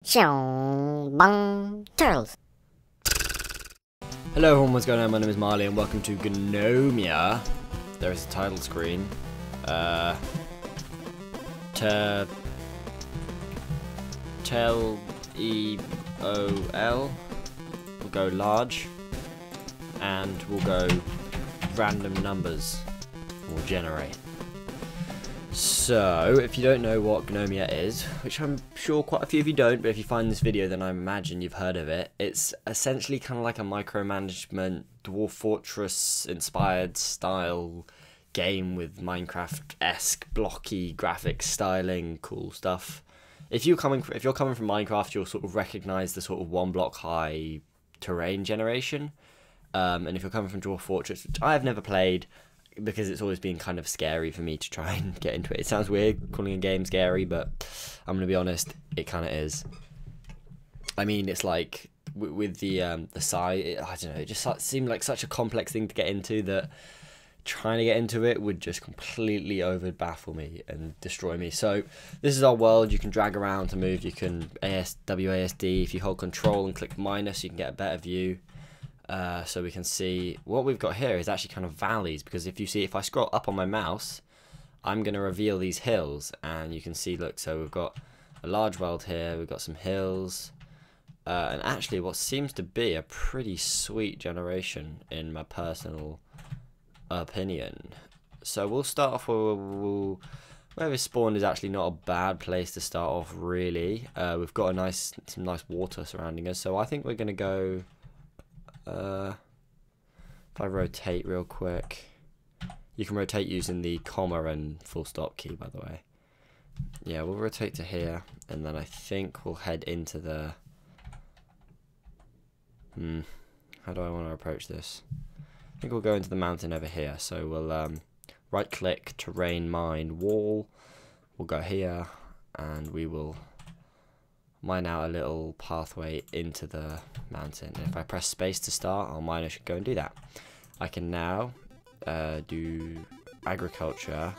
Bang turtles. Hello everyone, what's going on? My name is Marley and welcome to Gnomoria. There is a title screen. T-E-O-L. We'll go large. And we'll go random numbers. We'll generate. So, if you don't know what Gnomoria is, which I'm sure quite a few of you don't, but if you find this video then I imagine you've heard of it, it's essentially kind of like a micromanagement, Dwarf Fortress inspired style game with Minecraft-esque blocky graphics, styling, cool stuff. If you're coming from Minecraft, you'll sort of recognize the sort of one block high terrain generation. And if you're coming from Dwarf Fortress, which I've never played, because it's always been kind of scary for me to try and get into it. It sounds weird calling a game scary, but I'm gonna be honest, it kind of is. I mean, it's like with the size, I don't know, it just seemed like such a complex thing to get into that trying to get into it would just completely over baffle me and destroy me. So this is our world. You can drag around to move. You can WASD. If you hold control and click minus, you can get a better view. So we can see what we've got here is actually kind of valleys, because if I scroll up on my mouse, I'm going to reveal these hills, and you can see, look, so we've got a large world here, we've got some hills, and actually what seems to be a pretty sweet generation in my personal opinion. So we'll start off where we spawned is actually not a bad place to start off, really. We've got some nice water surrounding us, so I think we're going to go. If I rotate real quick, you can rotate using the comma and full stop key, by the way. Yeah, we'll rotate to here, and then I think we'll head into the how do I want to approach this? I think we'll go into the mountain over here. So we'll right click, terrain, mine, wall. We'll go here, and we will mine out a little pathway into the mountain. And if I press space to start, our miner should go and do that. I can now do agriculture.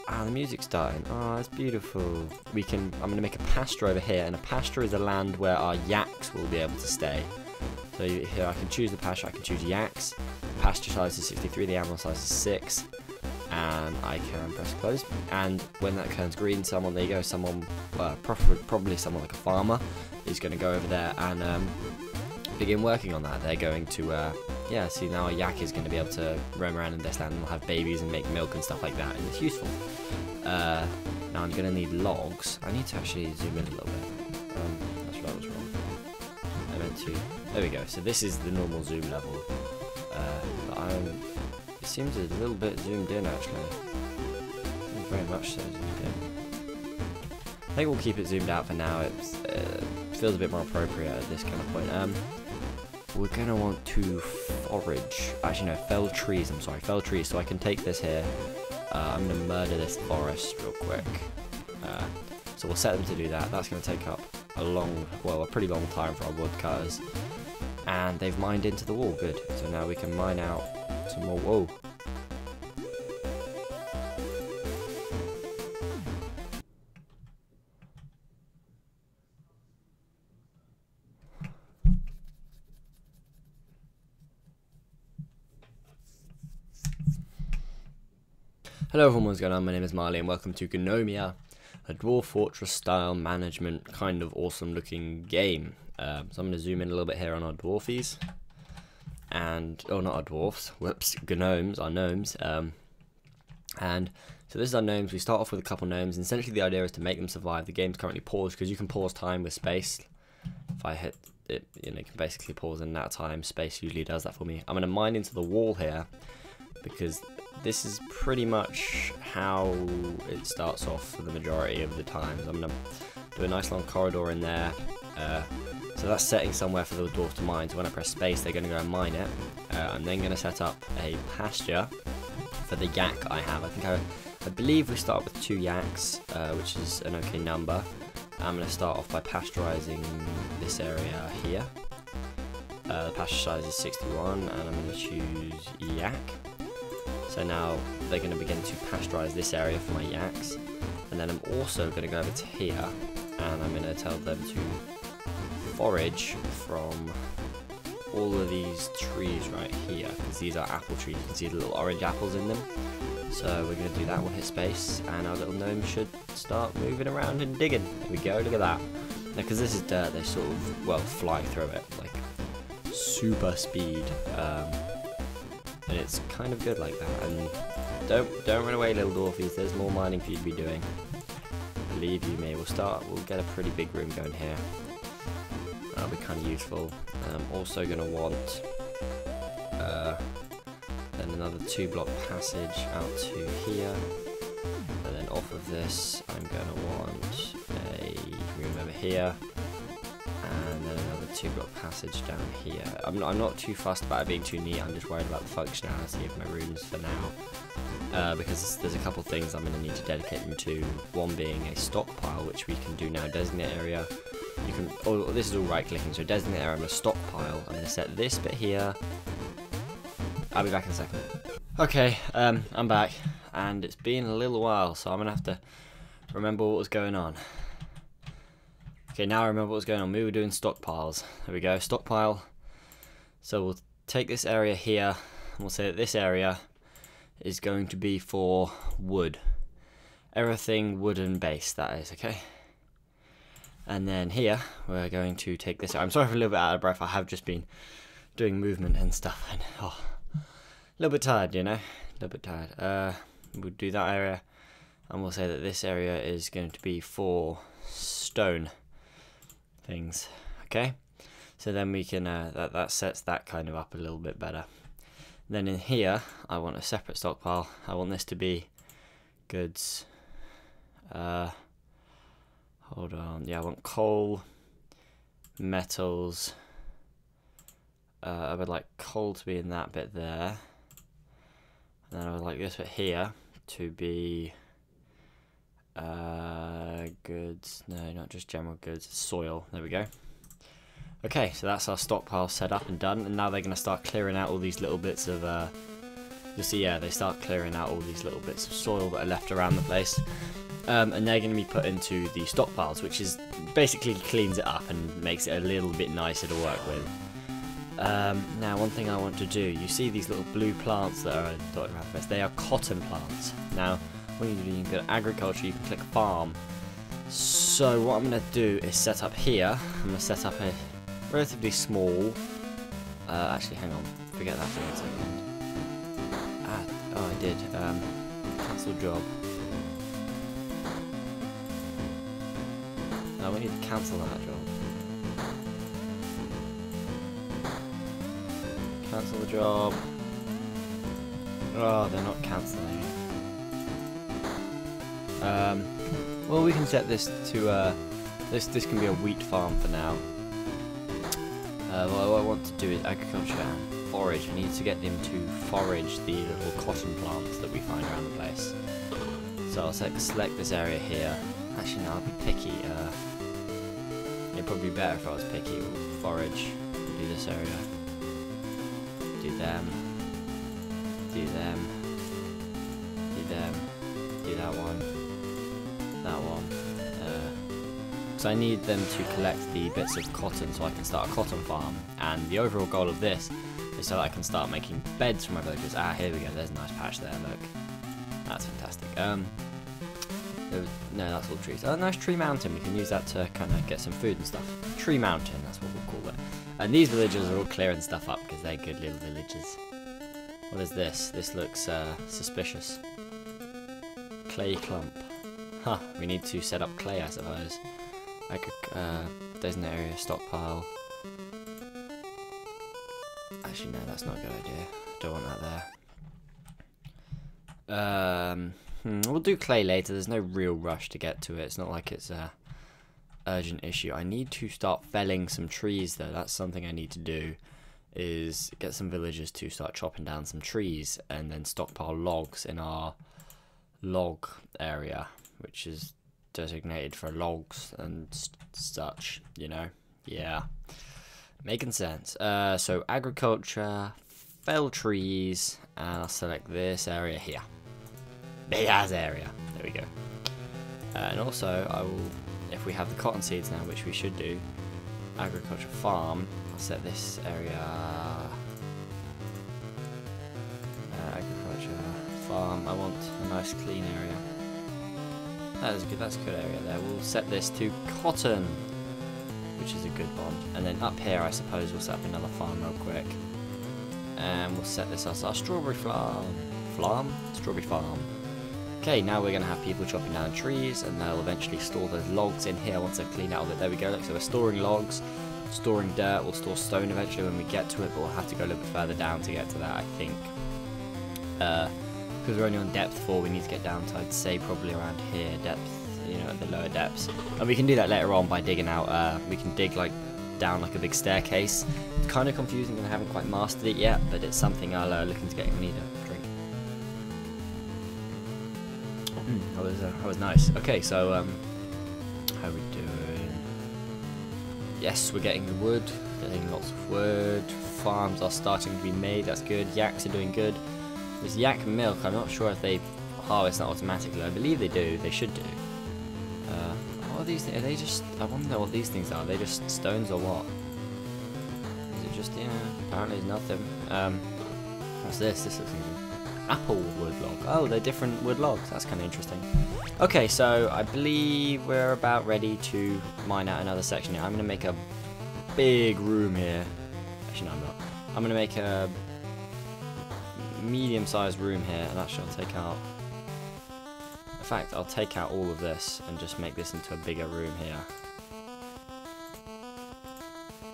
The music's starting. Oh, that's beautiful. I'm going to make a pasture over here, and a pasture is a land where our yaks will be able to stay. So here I can choose the pasture. I can choose yaks. The pasture size is 63. The animal size is 6. And I can press close, and when that turns green, there you go, someone, probably someone like a farmer, is going to go over there and begin working on that. They're going to, yeah, see, now a yak is going to be able to roam around in this land and will have babies and make milk and stuff like that, and it's useful. Now I'm going to need logs. I need to actually zoom in a little bit. That's right, I was wrong. I meant to, there we go, so this is the normal zoom level. It seems a little bit zoomed in, actually. Very much so zoomed in. I think we'll keep it zoomed out for now. It feels a bit more appropriate at this kind of point. We're going to want to forage. Actually, no, fell trees. I'm sorry, fell trees. So I can take this here. I'm going to murder this forest real quick. So we'll set them to do that. That's going to take up a pretty long time for our woodcutters. And they've mined into the wall. Good. So now we can mine out some more. Whoa. Hello everyone, what's going on? My name is Marley and welcome to Gnomoria, a Dwarf Fortress style management kind of awesome looking game. So I'm going to zoom in a little bit here on our dwarfies. And not our dwarfs, whoops, gnomes, our gnomes. And so this is our gnomes. We start off with a couple gnomes, and essentially the idea is to make them survive. The game's currently paused because you can pause time with space. If I hit it, you can basically pause in that time. Space usually does that for me. I'm going to mine into the wall here because this is pretty much how it starts off for the majority of the times. I'm going to do a nice long corridor in there. So that's setting somewhere for the dwarf to mine. So when I press space, they're going to go and mine it. I'm then going to set up a pasture for the yak I have. I believe we start with 2 yaks, which is an okay number. I'm going to start off by pasteurizing this area here. The pasture size is 61, and I'm going to choose yak. So now they're going to begin to pasteurize this area for my yaks. And then I'm also going to go over to here and I'm going to tell them to forage from all of these trees right here, because these are apple trees. You can see the little orange apples in them. So we're going to do that. We'll hit space, and our little gnome should start moving around and digging. There we go, look at that. Now, because this is dirt, they sort of, well, fly through it, like, super speed. And it's kind of good like that. And don't run away, little dwarfies. There's more mining for you to be doing. Believe you me. We'll get a pretty big room going here. That'll be kind of useful. I'm also going to want then another 2-block passage out to here, and then off of this I'm going to want a room over here, and then another 2-block passage down here. I'm not too fussed about it being too neat. I'm just worried about the functionality of my rooms for now, because there's a couple things I'm going to need to dedicate them to. One being a stockpile, which we can do now. Designate area. You can. Oh, this is all right-clicking. So designate area. I'm going to stockpile. I'm going to set this bit here. I'll be back in a second. Okay, I'm back, and it's been a little while, so I'm going to have to remember what was going on. Okay, now I remember what was going on. We were doing stockpiles. There we go, stockpile. So we'll take this area here, and we'll say that this area is going to be for wood. Everything wooden based, that is, okay? And then here, we're going to take this. I'm sorry if I'm a little bit out of breath. I have just been doing movement and stuff, and a little bit tired, you know, a little bit tired. We'll do that area, and we'll say that this area is going to be for stone things, okay? So then we can, that sets that kind of up a little bit better. Then in here, I want a separate stockpile. I want this to be goods. Hold on, yeah, I want coal, metals. I would like coal to be in that bit there. And then I would like this bit here to be goods. No, not just general goods. Soil. There we go. Okay, so that's our stockpile set up and done. And now they're going to start clearing out all these little bits of. You'll see, yeah, they start clearing out all these little bits of soil that are left around the place. And they're going to be put into the stockpiles, which is basically cleans it up and makes it a little bit nicer to work with. Now, one thing I want to do, you see these little blue plants that are dotted around this, they are cotton plants. Now, when you do, you can go to agriculture, you can click farm. So what I'm going to do is set up here, I'm going to set up a relatively small, actually hang on, forget that for a second. Oh I did, cancel job. No, we need to cancel that job. Cancel the job. Oh, they're not cancelling. Well, we can set this to this can be a wheat farm for now. What I want to do is agriculture and forage. I need to get them to forage the little cotton plants that we find around the place. So I'll select this area here. Actually, no, I'll be picky. It'd probably be better if I was picky. We'll forage. We'll do this area. Do them, do them, do them, do that one, because I need them to collect the bits of cotton so I can start a cotton farm, and the overall goal of this is so that I can start making beds for my villagers. Here we go, there's a nice patch there, look, that's fantastic. No, that's all trees. Oh, nice tree mountain, we can use that to kind of get some food and stuff. Tree mountain, that's what we'll call it. And these villagers are all clearing stuff up because they're good little villagers. What is this? This looks suspicious. Clay clump. Huh, we need to set up clay, I suppose. I could, designate area, stockpile. Actually, no, that's not a good idea. Don't want that there. We'll do clay later. There's no real rush to get to it. It's not like it's a urgent issue. I need to start felling some trees though. That's something I need to do, is get some villagers to start chopping down some trees and then stockpile logs in our log area, which is designated for logs and such, you know. Yeah, making sense. So agriculture, fell trees, and I'll select this area here. Big ass area. There we go. And also I will if we have the cotton seeds now, which we should do, agriculture farm, I'll set this area, agriculture farm, I want a nice clean area. That's a good area there. We'll set this to cotton, which is a good bond. And then up here, I suppose, we'll set up another farm real quick. And we'll set this as our strawberry farm. Strawberry farm. Okay, now we're going to have people chopping down trees, and they'll eventually store those logs in here once they've cleaned out of it. There we go, look, so we're storing logs, storing dirt, we'll store stone eventually when we get to it, but we'll have to go a little bit further down to get to that, I think. Because we're only on depth 4, we need to get down to, I'd say, probably around here, depth, you know, at the lower depths. And we can do that later on by digging out, we can dig like down like a big staircase. It's kind of confusing and I haven't quite mastered it yet, but it's something I'll look into getting. I need a drink. That was nice. Okay, so how are we doing? Yes, we're getting the wood, getting lots of wood. Farms are starting to be made. That's good. Yaks are doing good. This yak milk, I'm not sure if they harvest that automatically. I believe they do. They should do. What are these things? Are they just... I want to know what these things are. Are they just stones or what? Is it just... Yeah, apparently it's nothing. What's this? This looks interesting. Apple wood log. Oh, they're different wood logs. That's kind of interesting. Okay, so I believe we're about ready to mine out another section here. I'm going to make a big room here. Actually, no, I'm not. I'm going to make a medium-sized room here, and actually I'll take out... In fact, I'll take out all of this and just make this into a bigger room here.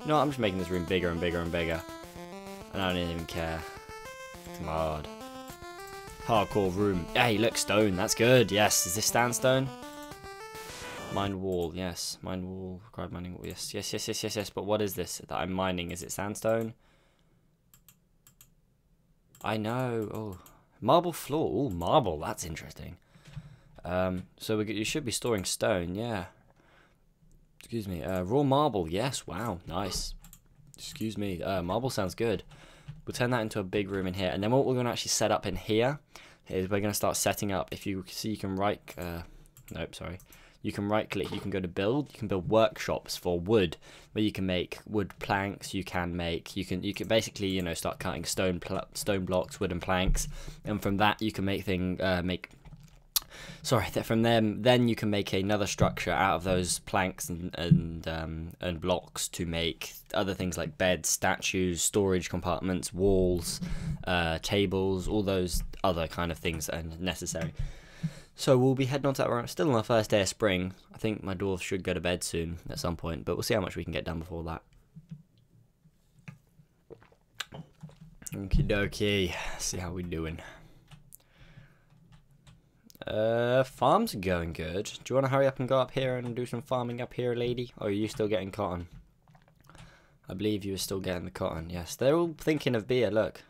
You know what, I'm just making this room bigger and bigger and bigger. And I don't even care. It's hard. Hardcore room. Hey, look, stone. That's good. Yes. Is this sandstone? Mine wall. Yes. Mine wall. Required mining wall. Yes. Yes, yes, yes, yes, yes. But what is this that I'm mining? Is it sandstone? I know. Oh. Marble floor. Oh, marble. That's interesting. So you should be storing stone. Yeah. Excuse me. Raw marble. Yes. Wow. Nice. Excuse me. Marble sounds good. We'll turn that into a big room in here, and then what we're going to actually set up in here is we're going to start setting up. If you see, you can right, nope, sorry. You can right click. You can go to build. You can build workshops for wood, where you can make wood planks. You can basically, you know, start cutting stone blocks, wooden planks, and from that you can make from them, then you can make another structure out of those planks and blocks to make other things like beds, statues, storage compartments, walls, tables, all those other kind of things that are necessary. So we'll be heading on to that. We're still on our first day of spring. I think my dwarves should go to bed soon at some point, but we'll see how much we can get done before that. Okie dokie. See how we're doing. Farms are going good. Do you want to hurry up and go up here and do some farming up here, lady? Or are you still getting cotton? I believe you were still getting the cotton. Yes, they're all thinking of beer, look.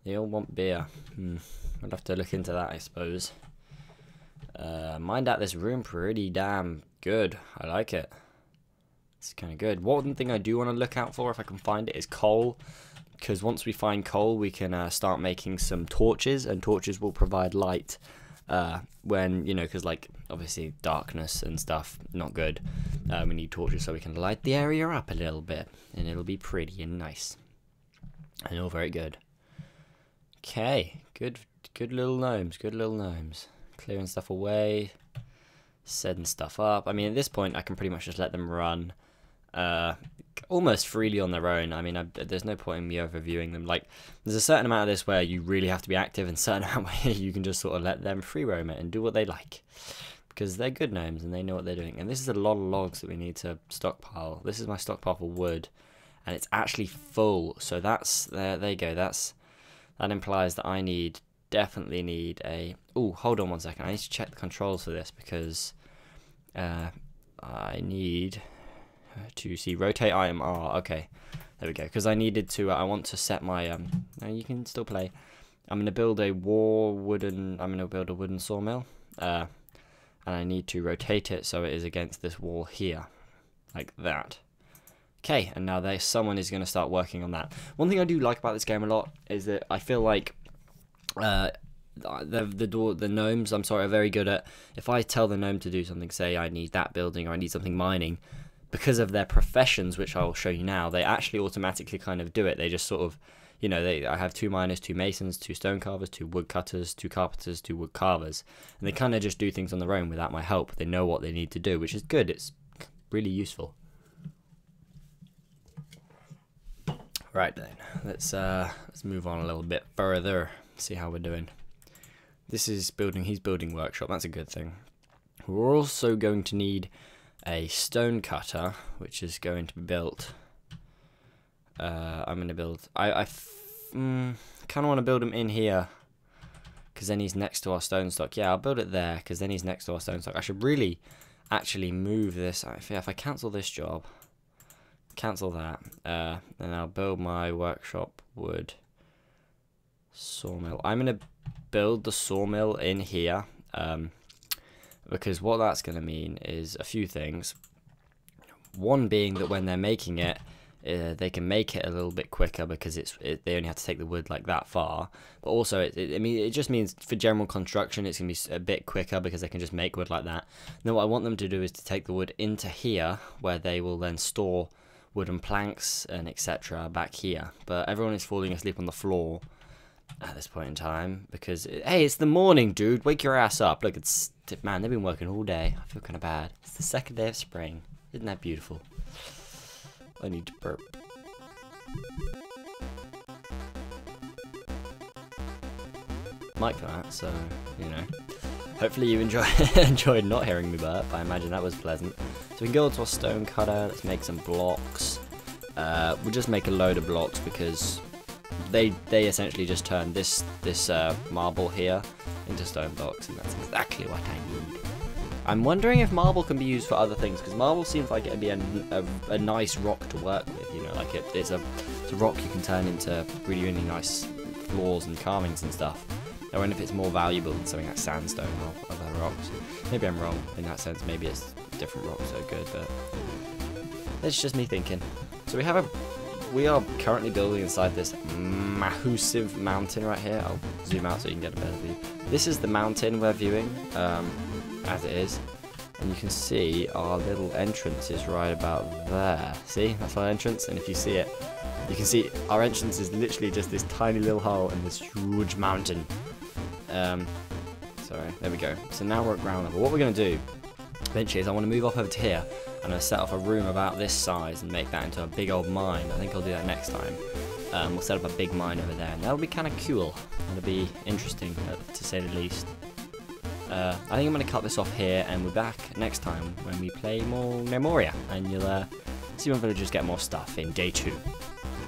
They all want beer. I'll have to look into that, I suppose. Mined out this room pretty damn good. I like it. It's kind of good. One thing I do want to look out for, if I can find it, is coal. Because once we find coal, we can start making some torches, and torches will provide light. When, you know, because like obviously darkness and stuff, not good. We need torches so we can light the area up a little bit, and it'll be pretty and nice. And all very good. Okay, good little gnomes, good little gnomes. Clearing stuff away, setting stuff up. I mean, at this point, I can pretty much just let them run almost freely on their own. I mean, there's no point in me overviewing them. Like, there's a certain amount of this where you really have to be active, and a certain amount where you can just sort of let them free roam it and do what they like. Because they're good gnomes and they know what they're doing. And this is a lot of logs that we need to stockpile. This is my stockpile for wood, and it's actually full. So that's, there you go. That implies that I definitely need a... Oh, hold on one second. I need to check the controls for this, because I need to see rotate item R. Okay, there we go. Because I needed to, I want to set my no, you can still play. I'm gonna build a wooden sawmill, and I need to rotate it so it is against this wall here, like that. Okay, and now someone is gonna start working on that. One thing I do like about this game a lot is that I feel like the gnomes, I'm sorry, are very good at, if I tell the gnome to do something, say I need that building or I need something mining, because of their professions, which I'll show you now, they actually automatically kind of do it. They just sort of, you know, I have 2 miners, 2 masons, 2 stone carvers, 2 wood cutters, 2 carpenters, 2 wood carvers, and they kind of just do things on their own without my help. They know what they need to do, which is good. It's really useful. Right then, let's move on a little bit further, see how we're doing. This is he's building workshop, that's a good thing. We're also going to need a stone cutter, which is going to be built. I'm going to build, I kind of want to build him in here, because then he's next to our stone stock. Yeah, I'll build it there, because then he's next to our stone stock. I should really actually move this. If I cancel this job, cancel that, then I'll build my workshop wood sawmill. I'm going to build the sawmill in here, because what that's going to mean is a few things. One being that when they're making it, they can make it a little bit quicker, because they only have to take the wood like that far. But also, it just means for general construction, it's going to be a bit quicker, because they can just make wood like that. Then what I want them to do is to take the wood into here, where they will then store wooden planks and etc. back here. But everyone is falling asleep on the floor at this point in time, because hey, it's the morning, dude. Wake your ass up. Look, man, they've been working all day. I feel kind of bad. It's the second day of spring. Isn't that beautiful? I need to burp. Mic for that, so you know. Hopefully you enjoyed not hearing me burp. I imagine that was pleasant. So we can go to our stone cutter. Let's make some blocks. We'll just make a load of blocks, because they essentially just turn this marble here into stone blocks, and that's exactly what I need. I'm wondering if marble can be used for other things, because marble seems like it'd be a nice rock to work with. You know, like it's a rock you can turn into really nice floors and carvings and stuff. I wonder if it's more valuable than something like sandstone or other rocks. Maybe I'm wrong in that sense. Maybe it's different rocks are good, but it's just me thinking. So we are currently building inside this massive mountain right here. I'll zoom out so you can get a better view. This is the mountain we're viewing, as it is, and you can see our little entrance is right about there. See, that's our entrance, and if you see it, you can see our entrance is literally just this tiny little hole in this huge mountain. Sorry, there we go. So now we're at ground level. What we're going to do eventually is I want to move off over to here, and I'm going to set off a room about this size and make that into a big old mine. I think I'll do that next time. We'll set up a big mine over there, and that'll be kind of cool. It'll be interesting, to say the least. I think I'm going to cut this off here, and we're back next time when we play more Gnomoria, and you'll see my villagers get more stuff in day 2.